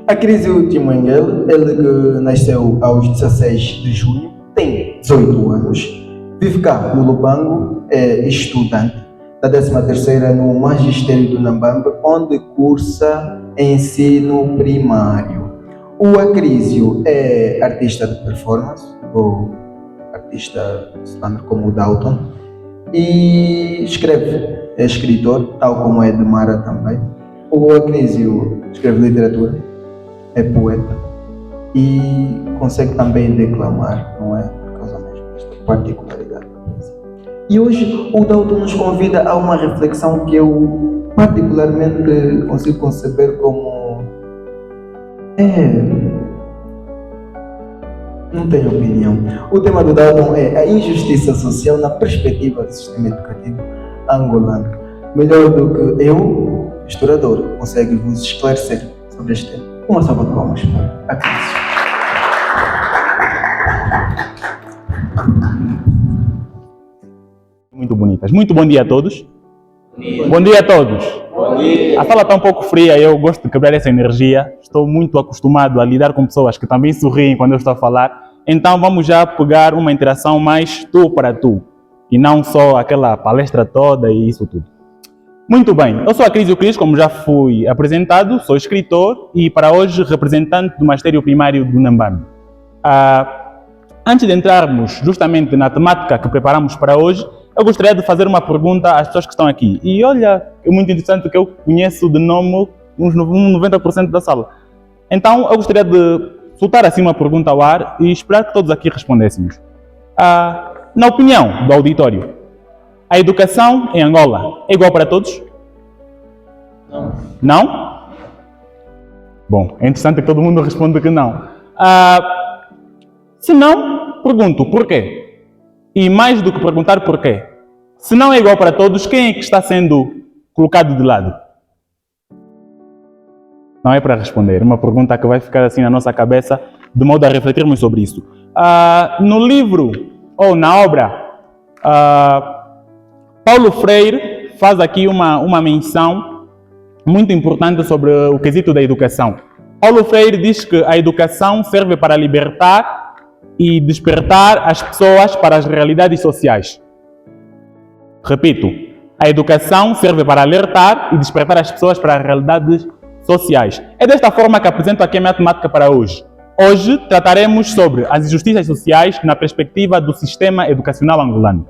Acrisio Timanguel, ele que nasceu aos 16 de junho, tem 18 anos, vive cá no Lubango, é estudante da 13ª no Magistério do Nambambe, onde cursa ensino primário. O Acrisio é artista de performance, ou artista standard como o Dalton, e escreve, é escritor, tal como é de Mara também. O Acrisio escreve literatura, é poeta e consegue também declamar, não é? Por causa mesmo desta particularidade da poesia. E hoje o Dalton nos convida a uma reflexão que eu particularmente consigo conceber como não tenho opinião. O tema do Dalton é a injustiça social na perspectiva do sistema educativo angolano. Melhor do que eu, historiador, consegue vos esclarecer sobre este tema. Uma salva de palmas para a Cris. Muito bonitas. Muito bom dia a todos. Bom dia a todos. Bom dia. A sala está um pouco fria, eu gosto de quebrar essa energia. Estou muito acostumado a lidar com pessoas que também sorriem quando eu estou a falar. Então vamos já pegar uma interação mais tu para tu. E não só aquela palestra toda e isso tudo. Muito bem, eu sou Acrisio Cris, como já fui apresentado, sou escritor e para hoje representante do Magistério Primário do Nambambe. Antes de entrarmos justamente na temática que preparamos para hoje, eu gostaria de fazer uma pergunta às pessoas que estão aqui. E olha, é muito interessante que eu conheço de nome uns 90% da sala. Então eu gostaria de soltar assim uma pergunta ao ar e esperar que todos aqui respondêssemos. Na opinião do auditório, a educação em Angola é igual para todos? Não. Não? Bom, é interessante que todo mundo responda que não. Se não, pergunto porquê? E mais do que perguntar porquê, se não é igual para todos, quem é que está sendo colocado de lado? Não é para responder, é uma pergunta que vai ficar assim na nossa cabeça, de modo a refletirmos sobre isso. No livro, ou na obra, Paulo Freire faz aqui uma menção muito importante sobre o quesito da educação. Paulo Freire diz que a educação serve para libertar e despertar as pessoas para as realidades sociais. Repito, a educação serve para alertar e despertar as pessoas para as realidades sociais. É desta forma que apresento aqui a minha temática para hoje. Hoje trataremos sobre as injustiças sociais na perspectiva do sistema educacional angolano.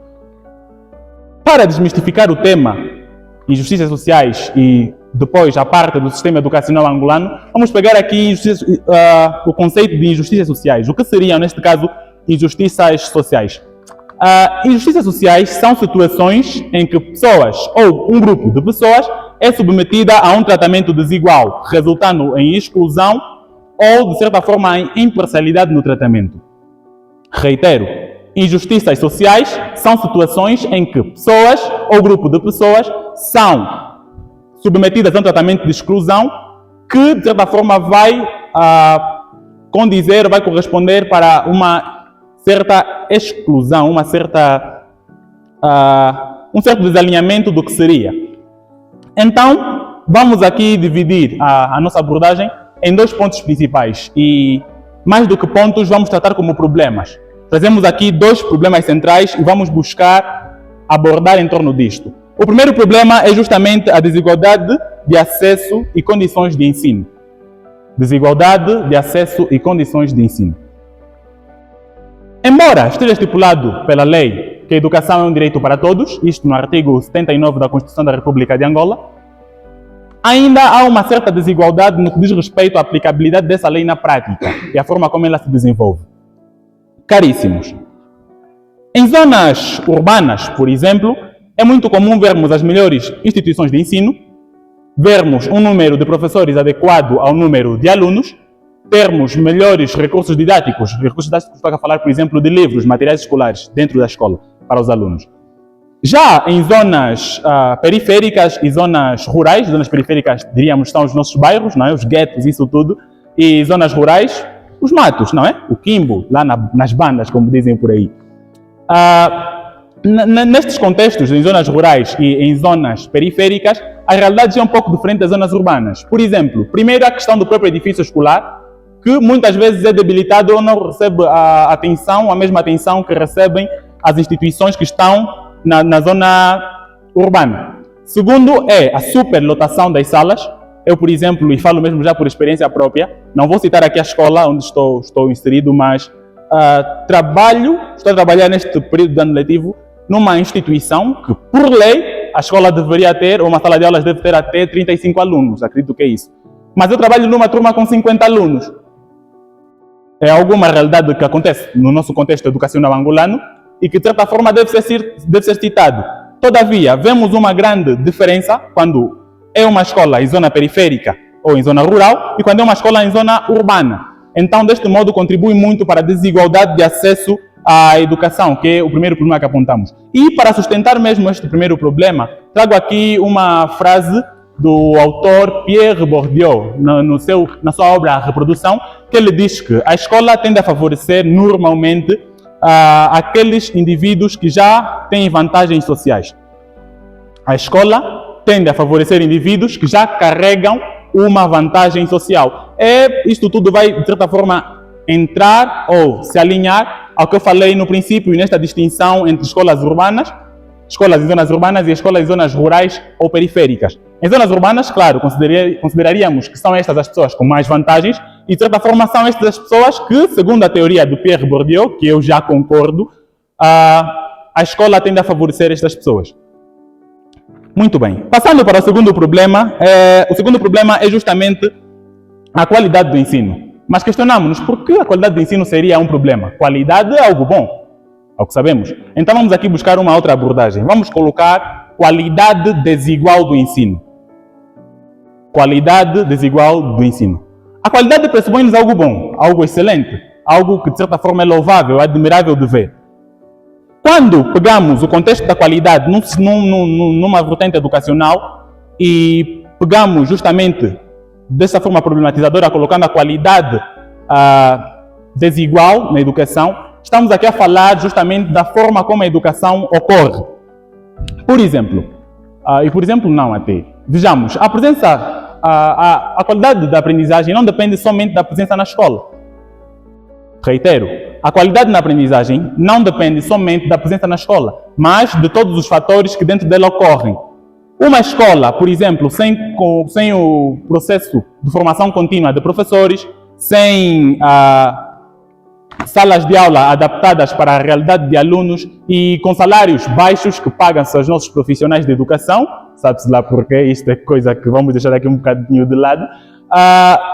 Para desmistificar o tema injustiças sociais e depois a parte do sistema educacional angolano, vamos pegar aqui o conceito de injustiças sociais. O que seriam, neste caso, injustiças sociais? Injustiças sociais são situações em que pessoas ou um grupo de pessoas é submetida a um tratamento desigual, resultando em exclusão ou, de certa forma, em imparcialidade no tratamento. Reitero, injustiças sociais são situações em que pessoas ou grupo de pessoas são submetidas a um tratamento de exclusão que, de certa forma, vai condizer, vai corresponder para uma certa exclusão, um certo desalinhamento do que seria. Então, vamos aqui dividir a nossa abordagem em dois pontos principais e, mais do que pontos, vamos tratar como problemas. Trazemos aqui dois problemas centrais e vamos buscar abordar em torno disto. O primeiro problema é justamente a desigualdade de acesso e condições de ensino. Desigualdade de acesso e condições de ensino. Embora esteja estipulado pela lei que a educação é um direito para todos, isto no artigo 79 da Constituição da República de Angola, ainda há uma certa desigualdade no que diz respeito à aplicabilidade dessa lei na prática e a forma como ela se desenvolve. Caríssimos, em zonas urbanas, por exemplo, é muito comum vermos as melhores instituições de ensino, vermos um número de professores adequado ao número de alunos, termos melhores recursos didáticos estou a falar, por exemplo, de livros, materiais escolares dentro da escola para os alunos. Já em zonas periféricas e zonas rurais, zonas periféricas diríamos são os nossos bairros, não é? Os guetos, isso tudo, e zonas rurais, os matos, não é? O quimbo, lá nas bandas, como dizem por aí. Nestes contextos, em zonas rurais e em zonas periféricas, a realidade já é um pouco diferente das zonas urbanas. Por exemplo, primeiro a questão do próprio edifício escolar, que muitas vezes é debilitado ou não recebe a mesma atenção que recebem as instituições que estão na zona urbana. Segundo é a superlotação das salas. Eu, por exemplo, e falo mesmo já por experiência própria, não vou citar aqui a escola onde estou inserido, mas estou a trabalhar neste período de ano letivo numa instituição que, por lei, a escola deveria ter, ou uma sala de aulas deve ter até 35 alunos, acredito que é isso. Mas eu trabalho numa turma com 50 alunos. É alguma realidade que acontece no nosso contexto educacional angolano e que, de certa forma, deve ser citado. Todavia, vemos uma grande diferença quando é uma escola em zona periférica ou em zona rural e quando é uma escola em zona urbana. Então, deste modo, contribui muito para a desigualdade de acesso à educação, que é o primeiro problema que apontamos. E para sustentar mesmo este primeiro problema, trago aqui uma frase do autor Pierre Bourdieu, na sua obra A Reprodução, que ele diz que a escola tende a favorecer normalmente aqueles indivíduos que já têm vantagens sociais. A escola tende a favorecer indivíduos que já carregam uma vantagem social. Isto tudo vai, de certa forma, entrar ou se alinhar ao que eu falei no princípio, nesta distinção entre escolas urbanas, escolas em zonas urbanas e escolas em zonas rurais ou periféricas. Em zonas urbanas, claro, consideraríamos que são estas as pessoas com mais vantagens e, de certa forma, são estas as pessoas que, segundo a teoria do Pierre Bourdieu, que eu já concordo, a escola tende a favorecer estas pessoas. Muito bem. Passando para o segundo problema é justamente a qualidade do ensino. Mas questionamos-nos por que a qualidade do ensino seria um problema. Qualidade é algo bom, é o que sabemos. Então vamos aqui buscar uma outra abordagem. Vamos colocar qualidade desigual do ensino. Qualidade desigual do ensino. A qualidade pressupõe-nos algo bom, algo excelente, algo que de certa forma é louvável, admirável de ver. Quando pegamos o contexto da qualidade numa vertente educacional e pegamos justamente dessa forma problematizadora, colocando a qualidade desigual na educação, estamos aqui a falar justamente da forma como a educação ocorre. Por exemplo, vejamos, a qualidade da aprendizagem não depende somente da presença na escola. Reitero, a qualidade na aprendizagem não depende somente da presença na escola, mas de todos os fatores que dentro dela ocorrem. Uma escola, por exemplo, sem o processo de formação contínua de professores, sem salas de aula adaptadas para a realidade de alunos e com salários baixos que pagam-se aos nossos profissionais de educação, sabe-se lá porquê, isto é coisa que vamos deixar aqui um bocadinho de lado,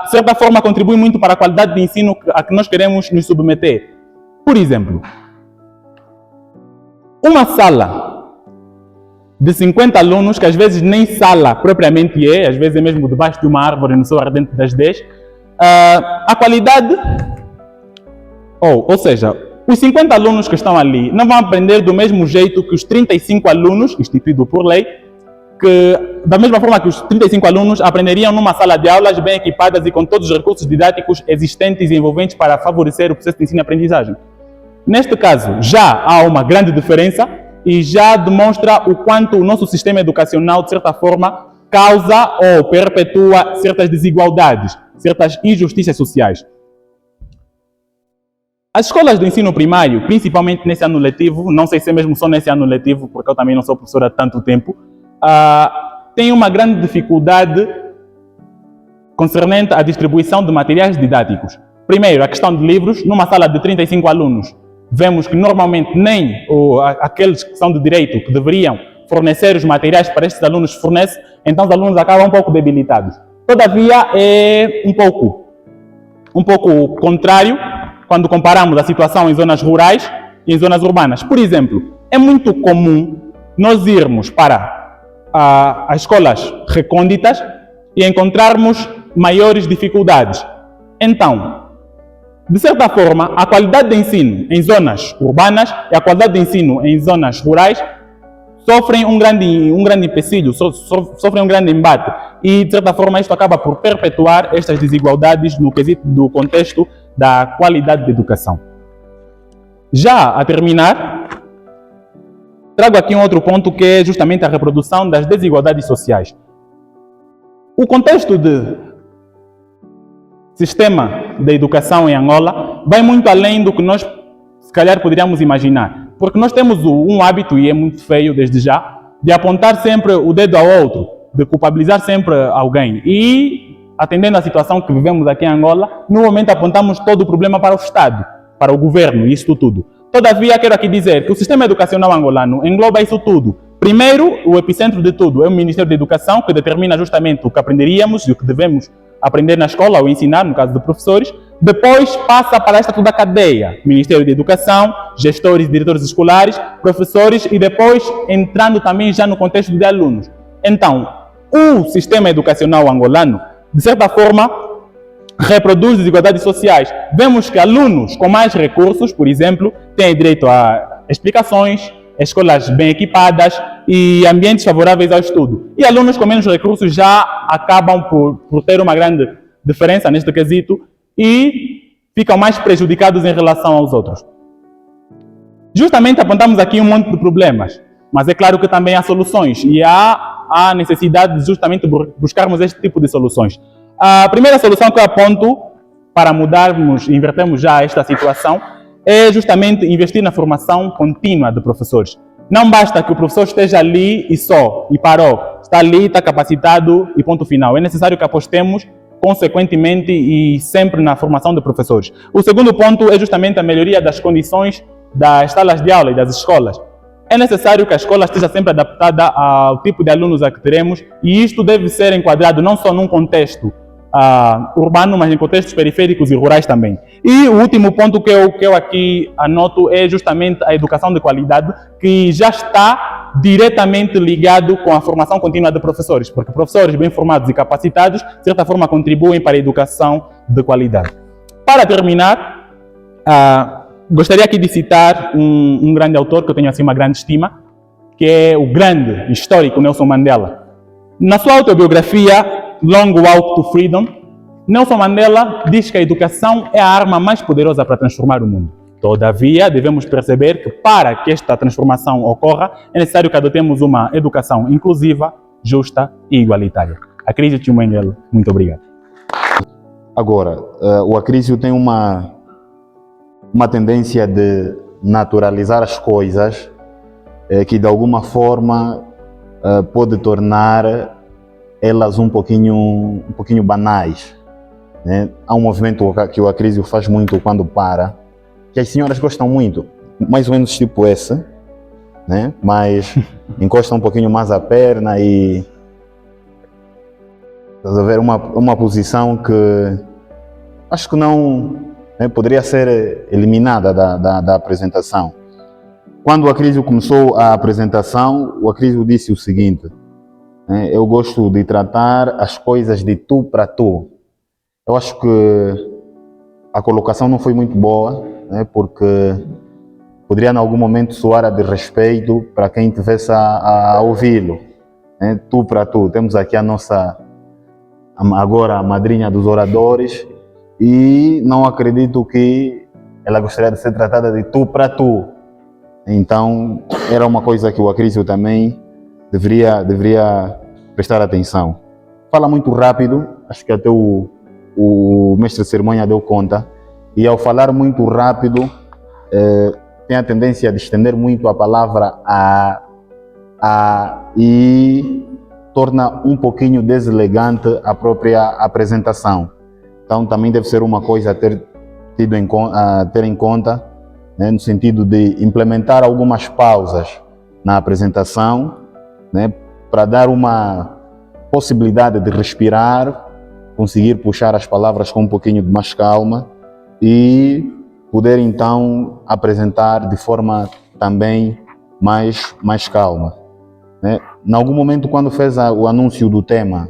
de certa forma contribui muito para a qualidade de ensino a que nós queremos nos submeter. Por exemplo, uma sala de 50 alunos, que às vezes nem sala propriamente às vezes é mesmo debaixo de uma árvore no sol ardente das 10, a qualidade, ou seja, os 50 alunos que estão ali não vão aprender do mesmo jeito que os 35 alunos, instituído por lei, que da mesma forma que os 35 alunos aprenderiam numa sala de aulas bem equipadas e com todos os recursos didáticos existentes e envolventes para favorecer o processo de ensino e aprendizagem. Neste caso, já há uma grande diferença e já demonstra o quanto o nosso sistema educacional, de certa forma, causa ou perpetua certas desigualdades, certas injustiças sociais. As escolas do ensino primário, principalmente nesse ano letivo, não sei se é mesmo só nesse ano letivo, porque eu também não sou professor há tanto tempo, têm uma grande dificuldade concernente à distribuição de materiais didáticos. Primeiro, a questão de livros. Numa sala de 35 alunos, vemos que normalmente nem aqueles que são de direito, que deveriam fornecer os materiais para estes alunos, fornecem, então os alunos acabam um pouco debilitados. Todavia, é um pouco contrário quando comparamos a situação em zonas rurais e em zonas urbanas. Por exemplo, é muito comum nós irmos para as escolas recônditas e encontrarmos maiores dificuldades. Então, de certa forma, a qualidade de ensino em zonas urbanas e a qualidade de ensino em zonas rurais sofrem um grande empecilho, sofrem um grande embate. E, de certa forma, isto acaba por perpetuar estas desigualdades no quesito do contexto da qualidade de educação. Já a terminar, trago aqui um outro ponto que é justamente a reprodução das desigualdades sociais. O contexto de sistema de educação em Angola vai muito além do que nós, se calhar, poderíamos imaginar. Porque nós temos um hábito, e é muito feio desde já, de apontar sempre o dedo ao outro, de culpabilizar sempre alguém. E, atendendo à situação que vivemos aqui em Angola, no momento apontamos todo o problema para o Estado, para o governo e isto tudo. Todavia, quero aqui dizer que o sistema educacional angolano engloba isso tudo. Primeiro, o epicentro de tudo é o Ministério da Educação, que determina justamente o que aprenderíamos e o que devemos aprender na escola ou ensinar, no caso de professores. Depois passa para esta toda a cadeia, Ministério da Educação, gestores e diretores escolares, professores e depois entrando também já no contexto de alunos. Então, o sistema educacional angolano, de certa forma, reproduz desigualdades sociais. Vemos que alunos com mais recursos, por exemplo, têm direito a explicações, escolas bem equipadas e ambientes favoráveis ao estudo. E alunos com menos recursos já acabam por ter uma grande diferença neste quesito e ficam mais prejudicados em relação aos outros. Justamente apontamos aqui um monte de problemas, mas é claro que também há soluções e há necessidade de justamente buscarmos este tipo de soluções. A primeira solução que eu aponto para mudarmos, invertermos já esta situação, é justamente investir na formação contínua de professores. Não basta que o professor esteja ali e só, e parou. Está ali, está capacitado e ponto final. É necessário que apostemos consequentemente e sempre na formação de professores. O segundo ponto é justamente a melhoria das condições das salas de aula e das escolas. É necessário que a escola esteja sempre adaptada ao tipo de alunos a que teremos e isto deve ser enquadrado não só num contexto urbano, mas em contextos periféricos e rurais também. E o último ponto que eu aqui anoto é justamente a educação de qualidade, que já está diretamente ligado com a formação contínua de professores, porque professores bem formados e capacitados, de certa forma, contribuem para a educação de qualidade. Para terminar, gostaria aqui de citar um grande autor que eu tenho assim uma grande estima, que é o grande histórico Nelson Mandela. Na sua autobiografia, Long Walk to Freedom, Nelson Mandela diz que a educação é a arma mais poderosa para transformar o mundo. Todavia, devemos perceber que para que esta transformação ocorra, é necessário que adotemos uma educação inclusiva, justa e igualitária. Acredite, Mengele. Muito obrigado. Agora, o Acrísio tem uma tendência de naturalizar as coisas que de alguma forma pode tornar elas um pouquinho banais, né? Há um movimento que o Acrísio faz muito quando para, que as senhoras gostam muito, mais ou menos tipo esse, né? Mas encosta um pouquinho mais a perna e estás a ver uma posição que acho que não, né, poderia ser eliminada da apresentação. Quando o Acrísio começou a apresentação, o Acrísio disse o seguinte: eu gosto de tratar as coisas de tu para tu. Eu acho que a colocação não foi muito boa, né, porque poderia em algum momento soar a desrespeito para quem estivesse a ouvi-lo. Né, tu para tu. Temos aqui a nossa, agora a madrinha dos oradores, e não acredito que ela gostaria de ser tratada de tu para tu. Então, era uma coisa que o Acrísio também deveria prestar atenção. Fala muito rápido, acho que até o mestre de cerimônia deu conta, e ao falar muito rápido, tem a tendência de estender muito a palavra e torna um pouquinho deselegante a própria apresentação. Então também deve ser uma coisa a ter em conta, né, no sentido de implementar algumas pausas na apresentação, né, para dar uma possibilidade de respirar, conseguir puxar as palavras com um pouquinho de mais calma e poder então apresentar de forma também mais calma. Né? Em algum momento, quando fez o anúncio do tema,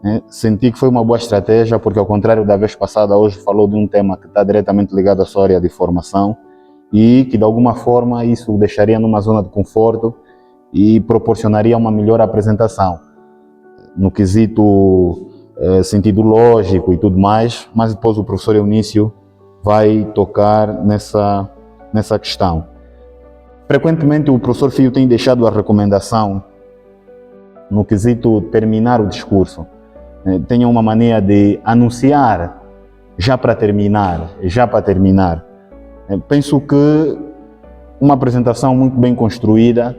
né, senti que foi uma boa estratégia, porque ao contrário da vez passada, hoje falou de um tema que está diretamente ligado à sua área de formação e que de alguma forma isso o deixaria numa zona de conforto e proporcionaria uma melhor apresentação, no quesito sentido lógico e tudo mais, mas depois o professor Eunício vai tocar nessa questão. Frequentemente o professor Fio tem deixado a recomendação no quesito terminar o discurso. tenham uma mania de anunciar já para terminar, já para terminar. Penso que uma apresentação muito bem construída,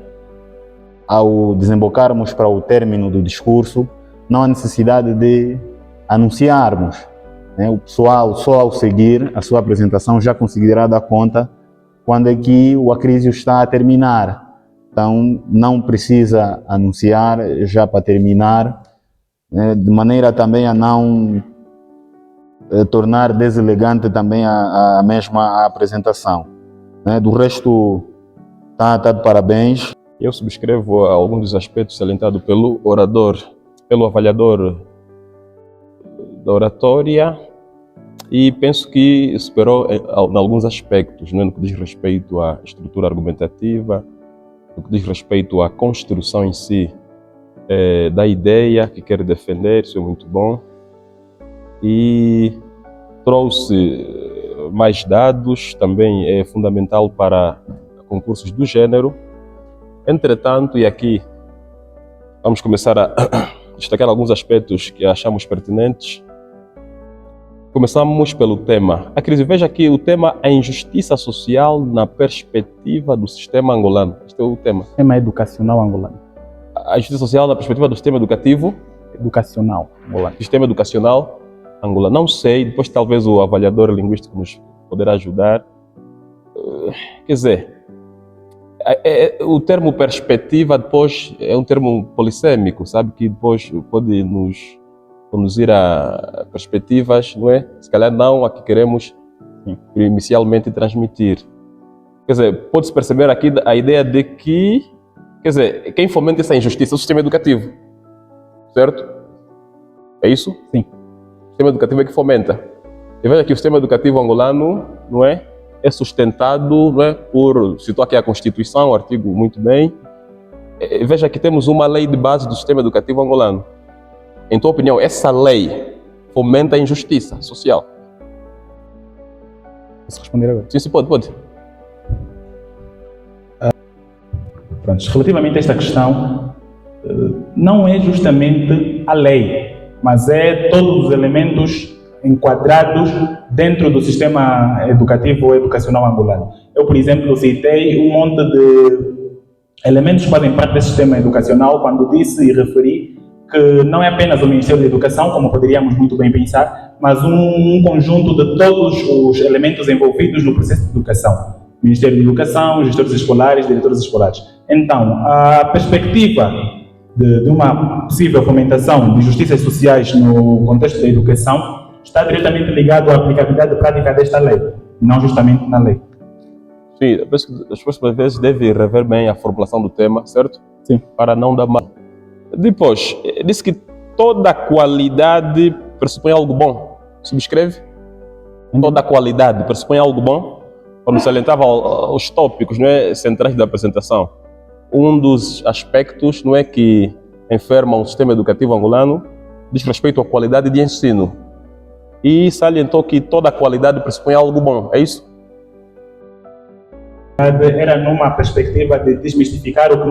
ao desembocarmos para o término do discurso, não há necessidade de anunciarmos. O pessoal, só ao seguir a sua apresentação, já conseguirá dar conta quando é que o acrísio está a terminar. Então, não precisa anunciar já para terminar, de maneira também a não tornar deselegante também a mesma apresentação. Do resto, está de parabéns. Eu subscrevo alguns dos aspectos salientados pelo orador, pelo avaliador da oratória, e penso que superou em alguns aspectos, no que diz respeito à estrutura argumentativa, no que diz respeito à construção em si da ideia que quer defender, isso é muito bom, e trouxe mais dados, também é fundamental para concursos do gênero. Entretanto, e aqui vamos começar a destacar alguns aspectos que achamos pertinentes. Começamos pelo tema. A crise, veja aqui o tema: a injustiça social na perspectiva do sistema angolano. Este é o tema. Sistema educacional angolano. A injustiça social na perspectiva do sistema educativo. Educacional angolano. Sistema educacional angolano. Não sei, depois talvez o avaliador linguístico nos poderá ajudar. Quer dizer, o termo perspectiva depois é um termo polissêmico, sabe, que depois pode nos conduzir a perspectivas, não é? Se calhar não a que queremos inicialmente transmitir. Quer dizer, pode-se perceber aqui a ideia de que, quer dizer, quem fomenta essa injustiça é o sistema educativo, certo? É isso? Sim. O sistema educativo é que fomenta. E veja que o sistema educativo angolano, não é? É sustentado, não é, por, citou aqui a Constituição, o artigo muito bem. Veja que temos uma lei de base do sistema educativo angolano. Em tua opinião, essa lei fomenta a injustiça social? Posso responder agora? Sim, pode. Pronto, relativamente a esta questão, não é justamente a lei, mas é todos os elementos enquadrados dentro do sistema educativo ou educacional angolano. Eu, por exemplo, citei um monte de elementos que fazem parte desse sistema educacional quando disse e referi que não é apenas o Ministério da Educação, como poderíamos muito bem pensar, mas um conjunto de todos os elementos envolvidos no processo de educação. Ministério da Educação, gestores escolares, diretores escolares. Então, a perspectiva de uma possível fomentação de justiças sociais no contexto da educação está diretamente ligado à aplicabilidade prática desta lei, não justamente na lei. Sim, eu penso que as próximas vezes deve rever bem a formulação do tema, certo? Sim. Para não dar mal. Depois, disse que toda qualidade pressupõe algo bom. Subscreve? Toda qualidade pressupõe algo bom? Quando salientava os tópicos, não é, centrais da apresentação, um dos aspectos, não é, que enferma o sistema educativo angolano diz respeito à qualidade de ensino. E salientou que toda qualidade pressupõe algo bom, é isso? Era numa perspectiva de desmistificar o que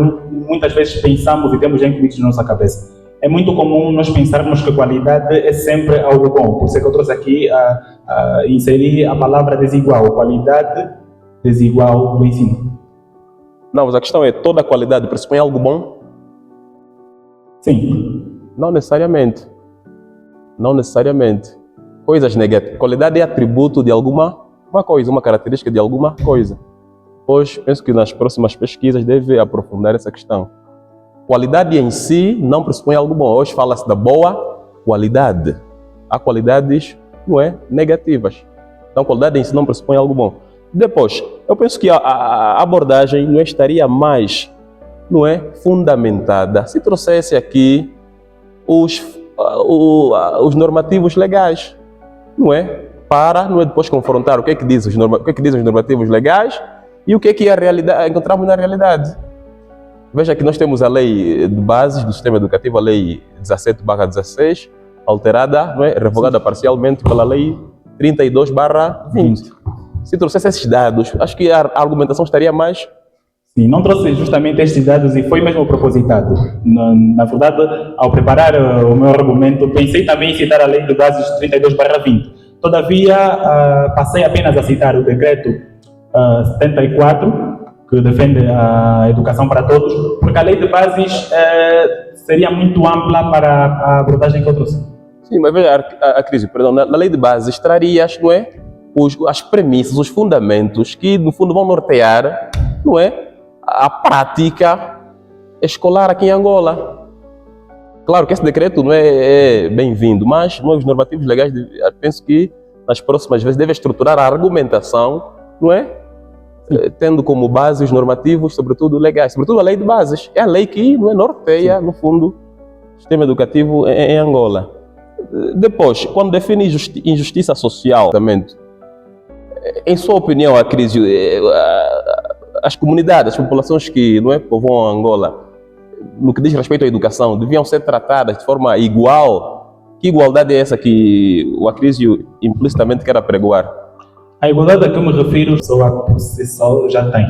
muitas vezes pensamos e temos já incluído na nossa cabeça. É muito comum nós pensarmos que qualidade é sempre algo bom. Por isso é que eu trouxe aqui inserir a palavra desigual, qualidade desigual do ensino. Não, mas a questão é, toda qualidade pressupõe algo bom? Sim. Não necessariamente. Não necessariamente. Coisas negativas. Qualidade é atributo de alguma coisa, uma característica de alguma coisa. Pois penso que nas próximas pesquisas deve aprofundar essa questão. Qualidade em si não pressupõe algo bom. Hoje fala-se da boa qualidade. Há qualidades, não é, negativas. Então, qualidade em si não pressupõe algo bom. Depois, eu penso que a abordagem não estaria mais, não é, fundamentada se trouxesse aqui os normativos legais, não é? Para, não é, depois confrontar o que é que dizem os normativos legais e o que é que a realidade, encontramos na realidade. Veja que nós temos a lei de bases do sistema educativo, a lei 17/16, alterada, não é, revogada parcialmente pela lei 32/20. Se trouxesse esses dados, acho que a argumentação estaria mais Sim, não trouxe justamente estes dados e foi mesmo propositado. Na verdade, ao preparar o meu argumento, pensei também em citar a Lei de Bases 32/20. Todavia, passei apenas a citar o Decreto 74, que defende a educação para todos, porque a Lei de Bases seria muito ampla para a abordagem que eu trouxe. Sim, mas veja, a crise, perdão, na lei de bases trarias, não é, as premissas, os fundamentos que, no fundo, vão nortear, não é, a prática escolar aqui em Angola. Claro que esse decreto não é bem-vindo, mas os normativos legais, penso que nas próximas vezes deve estruturar a argumentação, não é? Tendo como base os normativos, sobretudo legais, sobretudo a lei de bases. É a lei que não é, norteia, no fundo, o sistema educativo em Angola. Depois, quando define injustiça social, em sua opinião, a crise, as comunidades, as populações que não é, povoam Angola, no que diz respeito à educação, deviam ser tratadas de forma igual? Que igualdade é essa que o Acrísio implicitamente quer apregoar? A igualdade a que eu me refiro, a pessoa por si só já tem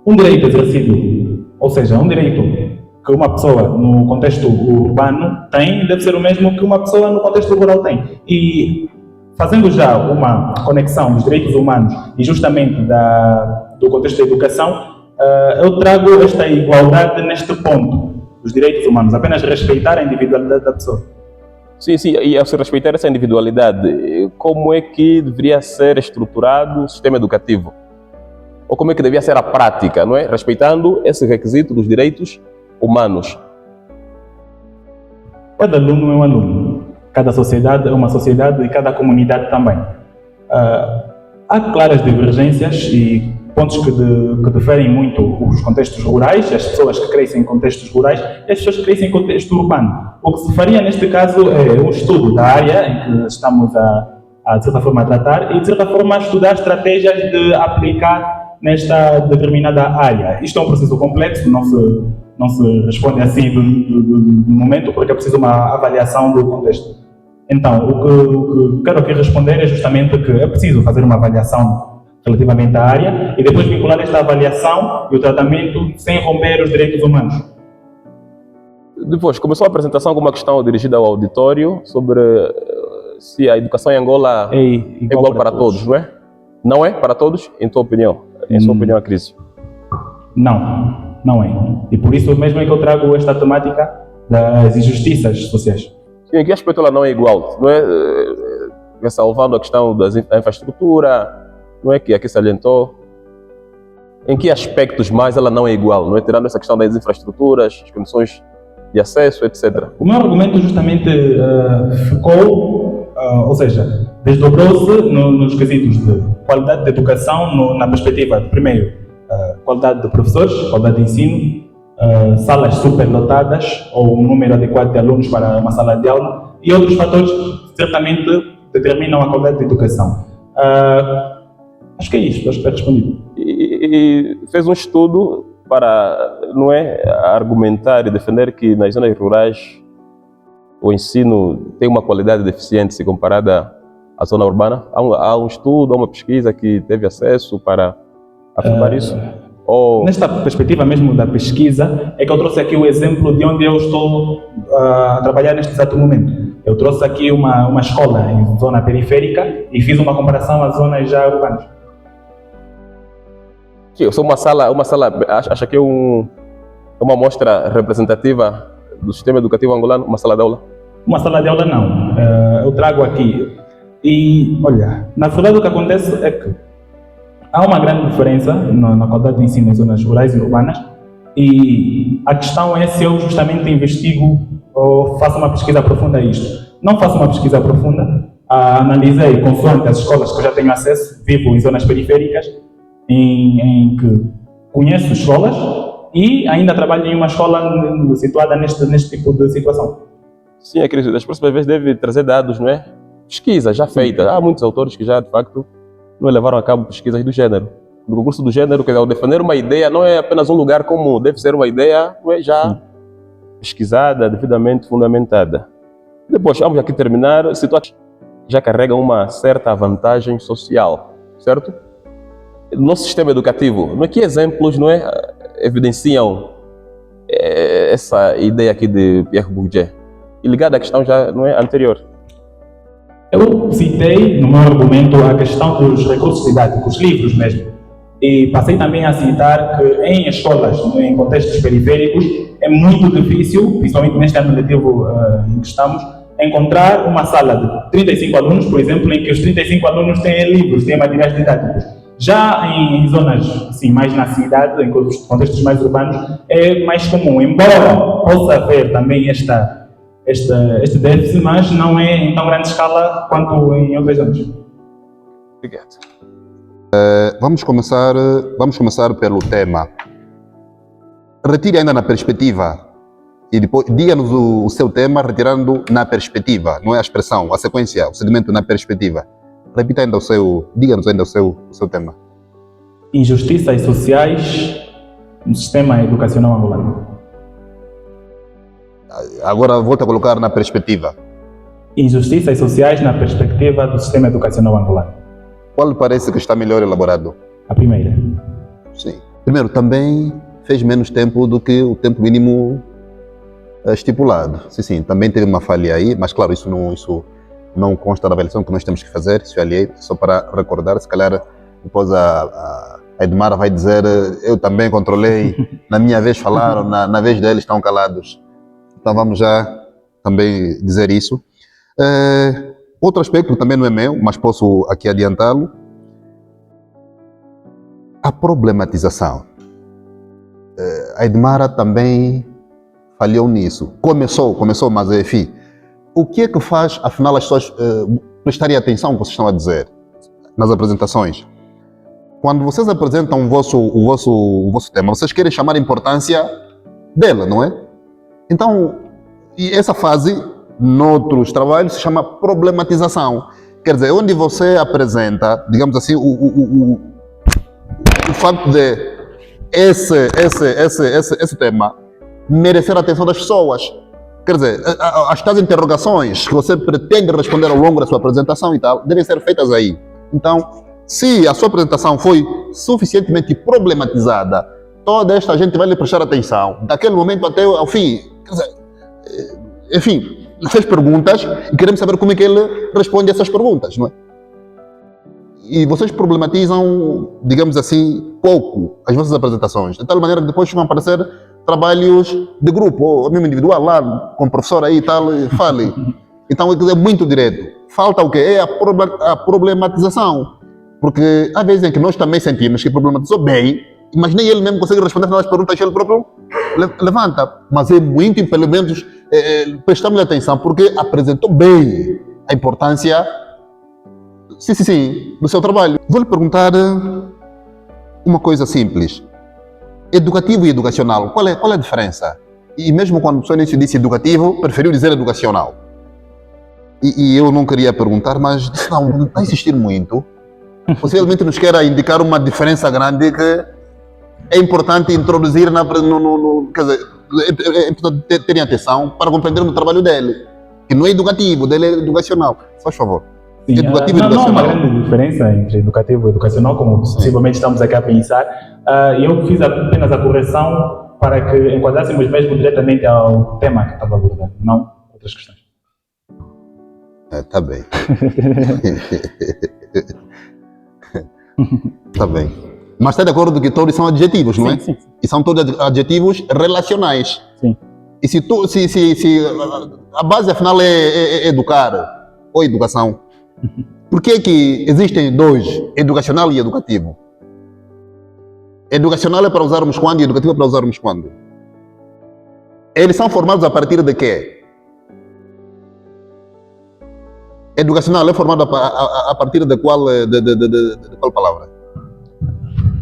um direito exercido, ou seja, um direito que uma pessoa no contexto urbano tem, deve ser o mesmo que uma pessoa no contexto rural tem. E fazendo já uma conexão dos direitos humanos e justamente do contexto da educação, eu trago esta igualdade neste ponto dos direitos humanos, apenas respeitar a individualidade da pessoa. Sim, e ao se respeitar essa individualidade, como é que deveria ser estruturado o sistema educativo? Ou como é que devia ser a prática, não é? Respeitando esse requisito dos direitos humanos. Cada aluno é um aluno, cada sociedade é uma sociedade e cada comunidade também. Há claras divergências e pontos que diferem muito os contextos rurais, as pessoas que crescem em contextos rurais e as pessoas que crescem em contexto urbano. O que se faria neste caso é um estudo da área em que estamos de certa forma, a tratar e, de certa forma, a estudar estratégias de aplicar nesta determinada área. Isto é um processo complexo, não se responde assim do momento, porque é preciso uma avaliação do contexto. Então, o que quero aqui responder é justamente que é preciso fazer uma avaliação relativamente à área e depois vincular esta avaliação e o tratamento sem romper os direitos humanos. Depois, começou a apresentação com uma questão dirigida ao auditório sobre se a educação em Angola é igual para todos, não é? Não é para todos, em tua opinião? Em sua opinião, a crise? Não é. E por isso mesmo é que eu trago esta temática das injustiças sociais. Sim, em que aspecto ela não é igual? Não é? Salvando a questão da infraestrutura, não é que aqui salientou? Em que aspectos mais ela não é igual? Não é? Tirando essa questão das infraestruturas, as condições de acesso, etc. O meu argumento justamente ficou, ou seja, desdobrou-se nos quesitos de qualidade de educação na perspectiva de, primeiro, qualidade de professores, qualidade de ensino, salas superlotadas ou um número adequado de alunos para uma sala de aula e outros fatores que certamente determinam a qualidade de educação. Acho que é isto, acho que está respondido. E fez um estudo para, não é, argumentar e defender que nas zonas rurais o ensino tem uma qualidade deficiente se comparada à zona urbana? Há um estudo, há uma pesquisa que teve acesso para afirmar isso? Nesta perspectiva mesmo da pesquisa, é que eu trouxe aqui o exemplo de onde eu estou a trabalhar neste exato momento. Eu trouxe aqui uma escola em zona periférica e fiz uma comparação às zonas já urbanas. Eu sou uma sala, acha que é uma amostra representativa do sistema educativo angolano, uma sala de aula? Uma sala de aula não, eu trago aqui. E, olha, na verdade o que acontece é que há uma grande diferença na qualidade de ensino em zonas rurais e urbanas e a questão é se eu justamente investigo ou faço uma pesquisa profunda a isto. Não faço uma pesquisa profunda, analisei consoante as escolas que eu já tenho acesso, vivo em zonas periféricas, em que conheço escolas e ainda trabalho em uma escola situada neste tipo de situação. Sim, acredito. Das próximas vezes deve trazer dados, não é? Pesquisa já feita. Há muitos autores que já, de facto, não levaram a cabo pesquisas do género. No concurso do género, quer dizer, ao defender uma ideia, não é apenas um lugar comum, deve ser uma ideia, não é, já pesquisada, devidamente fundamentada. Depois, vamos aqui terminar, situações que já carregam uma certa vantagem social, certo? nosso sistema educativo, não é que exemplos, não é, evidenciam essa ideia aqui de Pierre Bourdieu, e ligado à questão já não é anterior. Eu citei no meu argumento a questão dos recursos didáticos, livros mesmo. E passei também a citar que em escolas, em contextos periféricos, é muito difícil, principalmente neste ano letivo em que estamos, encontrar uma sala de 35 alunos, por exemplo, em que os 35 alunos têm livros, têm materiais didáticos. Já em zonas assim, mais na cidade, em contextos mais urbanos, é mais comum, embora possa haver também este déficit, mas não é em tão grande escala quanto em outras zonas. Obrigado. Vamos começar pelo tema. Retire ainda na perspectiva e depois diga-nos o seu tema retirando na perspectiva, não é a expressão, a sequência, o segmento na perspectiva. Repita ainda diga-nos ainda o seu tema. Injustiças sociais no sistema educacional angolano. Agora volta a colocar na perspectiva. Injustiças sociais na perspectiva do sistema educacional angolano. Qual lhe parece que está melhor elaborado? A primeira. Sim. Primeiro, também fez menos tempo do que o tempo mínimo estipulado. Sim, também teve uma falha aí, mas claro, isso não consta da avaliação que nós temos que fazer, isso ali, só para recordar, se calhar depois a Edmara vai dizer, eu também controlei, na minha vez falaram, na vez deles estão calados. Então vamos já também dizer isso. Outro aspecto que também não é meu, mas posso aqui adiantá-lo, a problematização. A Edmara também falhou nisso. Começou, mas enfim. O que é que faz, afinal, as pessoas prestarem atenção ao que vocês estão a dizer nas apresentações? Quando vocês apresentam o vosso tema, vocês querem chamar a importância dela, não é? Então, e essa fase, noutros trabalhos, se chama problematização. Quer dizer, onde você apresenta, digamos assim, o facto de esse tema merecer a atenção das pessoas. Quer dizer, as tais interrogações que você pretende responder ao longo da sua apresentação e tal, devem ser feitas aí. Então, se a sua apresentação foi suficientemente problematizada, toda esta gente vai lhe prestar atenção, daquele momento até ao fim. Quer dizer, enfim, fez perguntas e queremos saber como é que ele responde a essas perguntas, não é? E vocês problematizam, digamos assim, pouco as vossas apresentações, de tal maneira que depois vão aparecer trabalhos de grupo, ou mesmo individual, lá com o professor aí e tal, fale. Então é muito direto. Falta o quê? É a problematização. Porque há vezes em que nós também sentimos que problematizou bem, mas nem ele mesmo consegue responder às perguntas que ele próprio levanta. Mas é muito, pelo menos, prestamos atenção, porque apresentou bem a importância, sim, do seu trabalho. Vou lhe perguntar uma coisa simples. Educativo e educacional, qual é a diferença? E mesmo quando a pessoa iniciou disse educativo, preferiu dizer educacional. E eu não queria perguntar, mas não está a insistir muito. Possivelmente nos quer indicar uma diferença grande que é importante introduzir, quer dizer, é importante terem atenção para compreender o trabalho dele, que não é educativo, dele é educacional. Faz favor. Sim, educativo e educacional. Não há uma grande diferença entre educativo e educacional, como possivelmente estamos aqui a pensar. E eu fiz apenas a correção para que enquadrássemos mesmo diretamente ao tema que estava abordando, não outras questões. Tá bem. Tá bem. Mas está de acordo que todos são adjetivos, não é? Sim. E são todos adjetivos relacionais. Sim. E se a base afinal é educar ou educação, por que é que existem dois, educacional e educativo? Educacional é para usarmos quando e educativo é para usarmos quando? Eles são formados a partir de quê? Educacional é formado a partir de qual palavra?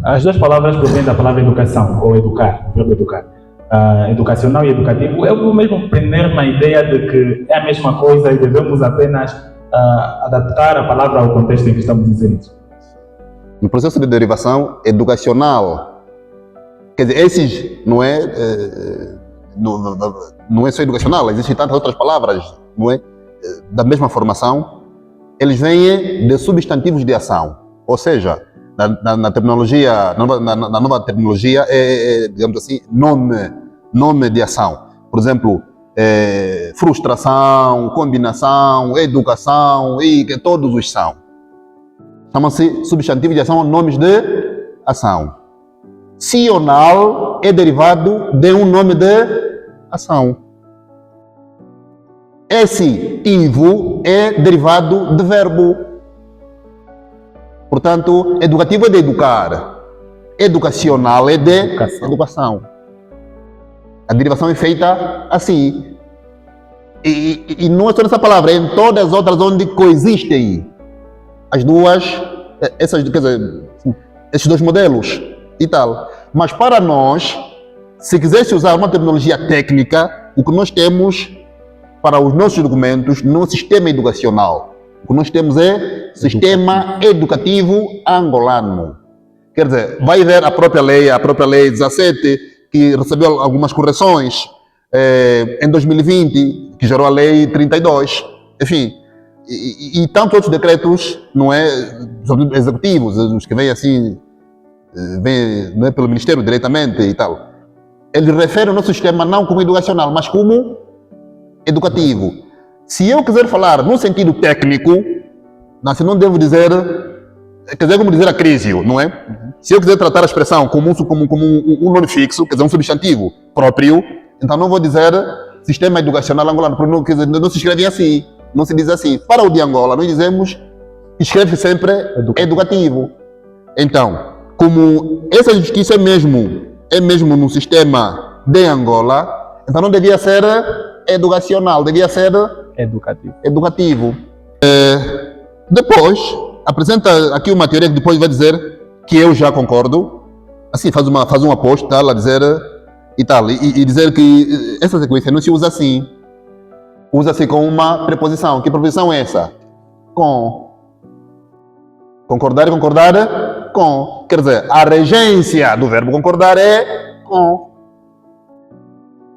As duas palavras provêm da palavra educação, ou educar, verbo educar. Educacional e educativo, eu vou mesmo prender na ideia de que é a mesma coisa e devemos apenas adaptar a palavra ao contexto em que estamos inseridos. No processo de derivação educacional, quer dizer, esses não é só educacional, existem tantas outras palavras, não é? Da mesma formação, eles vêm de substantivos de ação, ou seja, na terminologia, na nova terminologia, digamos assim, nome de ação. Por exemplo, frustração, combinação, educação, e que todos os são. Chamam-se substantivos de ação, nomes de ação. Sional é derivado de um nome de ação. Esse ivo é derivado de verbo. Portanto, educativo é de educar. Educacional é de educação. A derivação é feita assim. E não é só nessa palavra, é em todas as outras onde coexistem as duas, quer dizer, esses dois modelos e tal. Mas para nós, se quisesse usar uma terminologia técnica, o que nós temos para os nossos documentos no sistema educacional, o que nós temos é Sistema Educativo Angolano. Quer dizer, vai ver a própria lei 17, que recebeu algumas correções em 2020, que gerou a lei 32, enfim, e tantos outros decretos, não é, sobretudo executivos, os que vêm assim, não é pelo Ministério diretamente e tal. Ele refere o nosso sistema não como educacional, mas como educativo. Se eu quiser falar no sentido técnico, não devo dizer, quer dizer, como dizer acrísio, não é? Se eu quiser tratar a expressão como um nome fixo, quer dizer, um substantivo próprio, então não vou dizer sistema educacional angolano, porque não se escreve assim, não se diz assim. Para o de Angola, nós dizemos, escreve sempre educativo. Então, como essa justiça é mesmo no sistema de Angola, então não devia ser educacional, devia ser educativo. Depois, apresenta aqui uma teoria que depois vai dizer que eu já concordo. Assim, faz um aposto, tal, a dizer e tal. E dizer que essa sequência não se usa assim. Usa-se com uma preposição. Que preposição é essa? Com. Concordar e concordar com. Quer dizer, a regência do verbo concordar é com.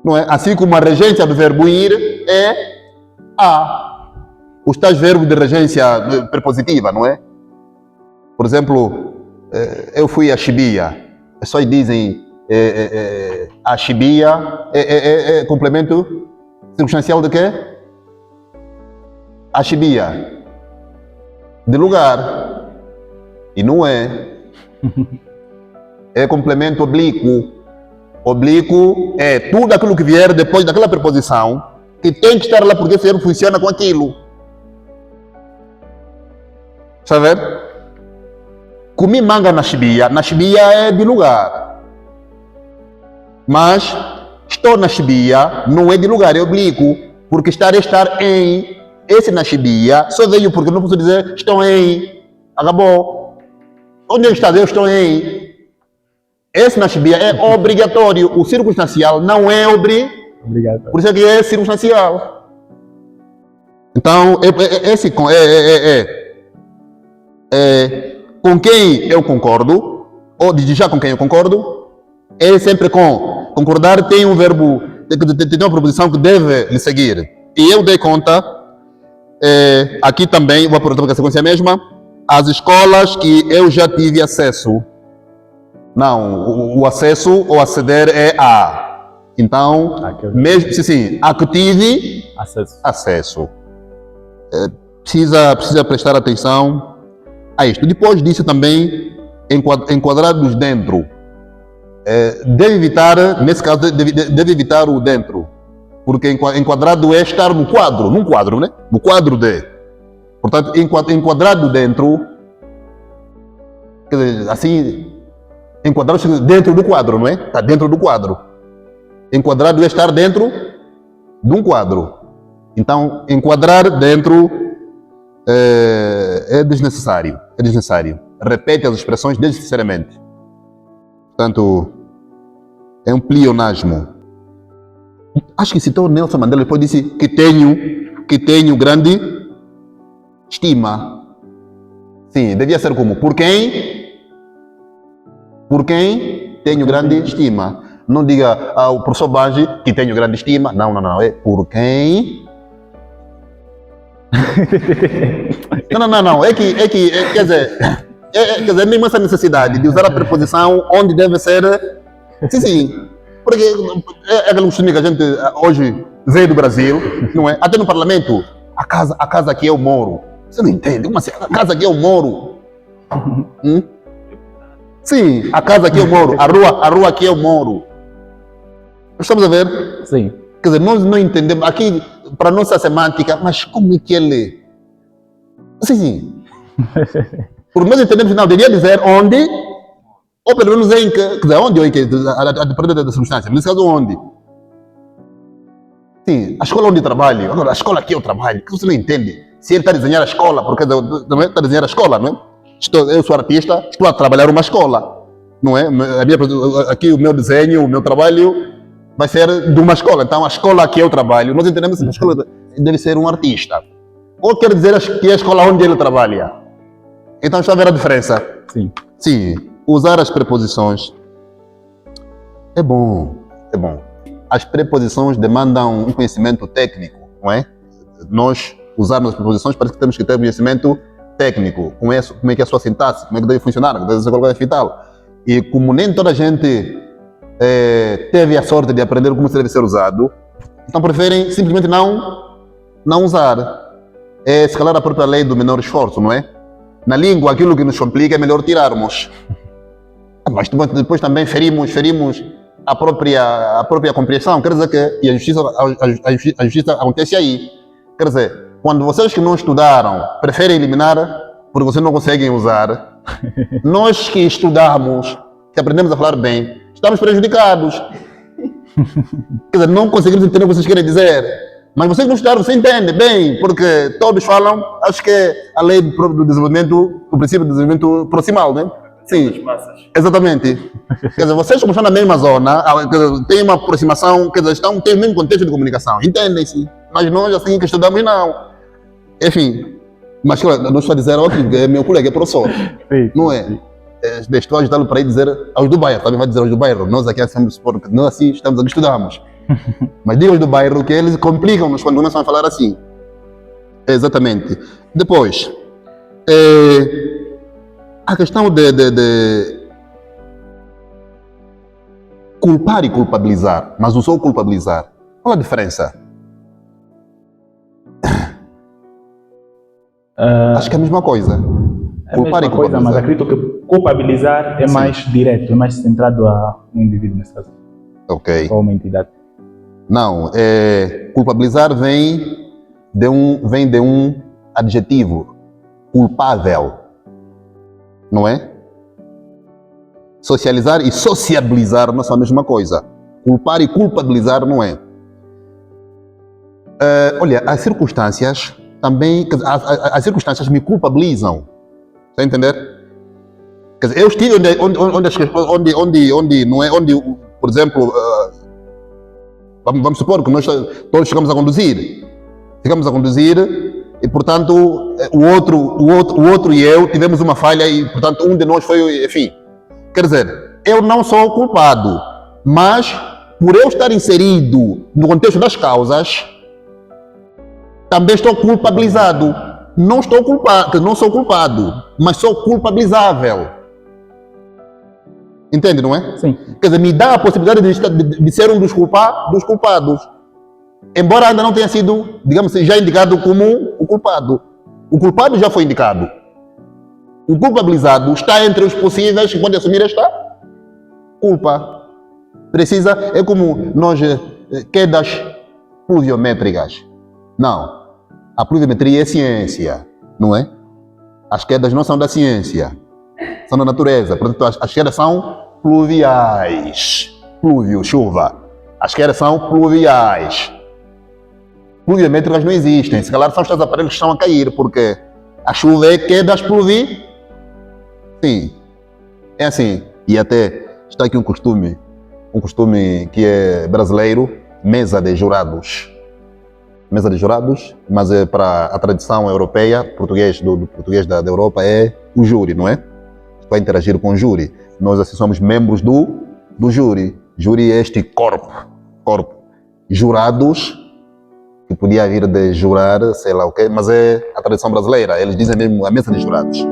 Não é? Assim como a regência do verbo ir é a. Os tais verbos de regência prepositiva, não é? Por exemplo, eu fui a Chibia. As pessoas dizem a Chibia é complemento circunstancial de quê? A Chibia. De lugar. E não é. É complemento oblíquo. Oblíquo é tudo aquilo que vier depois daquela preposição que tem que estar lá porque esse verbo funciona com aquilo. Está a ver? Comi manga na Chibia. Na Chibia é de lugar. Mas estou na Chibia não é de lugar, é oblíquo. Porque estar é estar em. Esse na Chibia só veio porque não posso dizer estou em. Acabou. Onde está? Eu estou em. Esse na Chibia é obrigatório. O circunstancial não é obrigatório. Por isso é que é circunstancial. Então, esse com quem eu concordo, ou de já com quem eu concordo, é sempre com. Concordar tem um verbo, tem uma proposição que deve lhe seguir. E eu dei conta, aqui também, vou aproveitar porque a sequência é a mesma, as escolas que eu já tive acesso. Não, o acesso ou aceder é a. Então, mesmo sim, a que tive acesso. Precisa prestar atenção a isto. Depois disso também, enquadrados dentro. Deve evitar, nesse caso, deve evitar o dentro. Porque enquadrado é estar num quadro, né? No quadro de. Portanto, enquadrado dentro, quer dizer, assim, enquadrado dentro do quadro, não é? Está dentro do quadro. Enquadrado é estar dentro de um quadro. Então, enquadrar dentro é desnecessário. É desnecessário. Repete as expressões desnecessariamente. Portanto, é um pleonasmo. Acho que citou Nelson Mandela, depois disse que tenho grande estima. Sim, devia ser como? Por quem tenho grande estima. Não diga ao professor Banji que tenho grande estima. Não. É por quem. Não. É que, quer dizer, quer dizer, mesmo essa necessidade de usar a preposição onde deve ser. Sim, sim. Porque é aquele costume que a gente hoje vê do Brasil, não é? Até no parlamento, a casa que eu moro. Você não entende? Como assim? A casa que eu moro. Sim, a casa que eu moro, a rua que eu moro. Estamos a ver? Sim. Quer dizer, nós não entendemos. Aqui, para a nossa semântica, mas como é que ele. Sim, sim. Porque nós entendemos, não, devia dizer onde, ou pelo menos em que. Quer dizer, onde ou em que? A depender da circunstância. Nesse caso, onde? Sim, a escola onde eu trabalho. Agora, a escola que eu trabalho, que você não entende. Se ele está a desenhar a escola, porque também está a desenhar a escola, não é? Eu sou artista, estou a trabalhar uma escola, não é? Aqui o meu desenho, o meu trabalho vai ser de uma escola. Então, a escola que eu trabalho, nós entendemos que a escola deve ser um artista. Ou quer dizer que é a escola onde ele trabalha. Então, está a ver a diferença? Sim. Sim, usar as preposições é bom, é bom. As preposições demandam um conhecimento técnico, não é? Nós usarmos as preposições parece que temos que ter conhecimento técnico, como é que é a sua sintaxe, como é que deve funcionar, como deve ser colocado e tal. E como nem toda a gente teve a sorte de aprender como isso deve ser usado, então preferem simplesmente não usar. É, se calhar, a própria lei do menor esforço, não é? Na língua, aquilo que nos complica é melhor tirarmos. Mas depois também ferimos a própria compreensão. Quer dizer que e a justiça acontece aí. Quer dizer, quando vocês que não estudaram preferem eliminar porque vocês não conseguem usar, nós que estudamos, que aprendemos a falar bem, estamos prejudicados. Quer dizer, não conseguimos entender o que vocês querem dizer. Mas vocês que não estudaram, você entende bem, porque todos falam, acho que é a lei do desenvolvimento, o princípio do desenvolvimento proximal, né? Sim, exatamente. Quer dizer, vocês como estão na mesma zona, têm uma aproximação, quer dizer, têm o mesmo contexto de comunicação, entendem-se. Mas nós, assim, que estudamos, não. Enfim, mas não estou a dizer outro, que é meu colega, é professor, Sim. não é? Estou a ajudá-lo para ir dizer aos do bairro, também vai dizer aos do bairro. Nós aqui hacemos porque nós assim estamos aqui, estudamos. Mas digo aos do bairro que eles complicam-nos quando começam a falar assim. Exatamente. Depois, a questão de culpar e culpabilizar, mas não só culpabilizar. Qual a diferença? Acho que é a mesma coisa. É a mesma coisa, mas acredito que culpabilizar é mais direto, é mais centrado a um indivíduo, nesse caso. Ok. Ou uma entidade. Não, culpabilizar vem de um adjetivo, culpável, não é? Socializar e sociabilizar não são a mesma coisa. Culpar e culpabilizar não é. Olha, as circunstâncias também, as circunstâncias me culpabilizam, está a entender? Quer dizer, eu estive onde não é, onde, por exemplo, vamos supor que nós todos ficamos a conduzir e, portanto, o outro e eu tivemos uma falha e, portanto, um de nós foi, enfim. Quer dizer, eu não sou o culpado, mas por eu estar inserido no contexto das causas, também estou culpabilizado. Não sou culpado, mas sou culpabilizável. Entende, não é? Sim. Quer dizer, me dá a possibilidade de ser um dos culpados. Embora ainda não tenha sido, digamos assim, já indicado como o culpado. O culpado já foi indicado. O culpabilizado está entre os possíveis que podem assumir esta culpa. É como nós, quedas pluviométricas. Não. A pluviometria é ciência, não é? As quedas não são da ciência, são da natureza. Portanto, as quedas são pluviais. Plúvio, chuva. As quedas são pluviais. Pluviométricas não existem. Se calhar são os aparelhos que estão a cair, porque a chuva é quedas pluvi. Sim, é assim. E até está aqui um costume que é brasileiro, mesa de jurados, mas é para a tradição europeia, do português da Europa é o júri, não é? Vai interagir com o júri. Nós assim somos membros do júri. Júri é este corpo. Jurados, que podia vir de jurar, sei lá o quê, mas é a tradição brasileira. Eles dizem mesmo a mesa de jurados.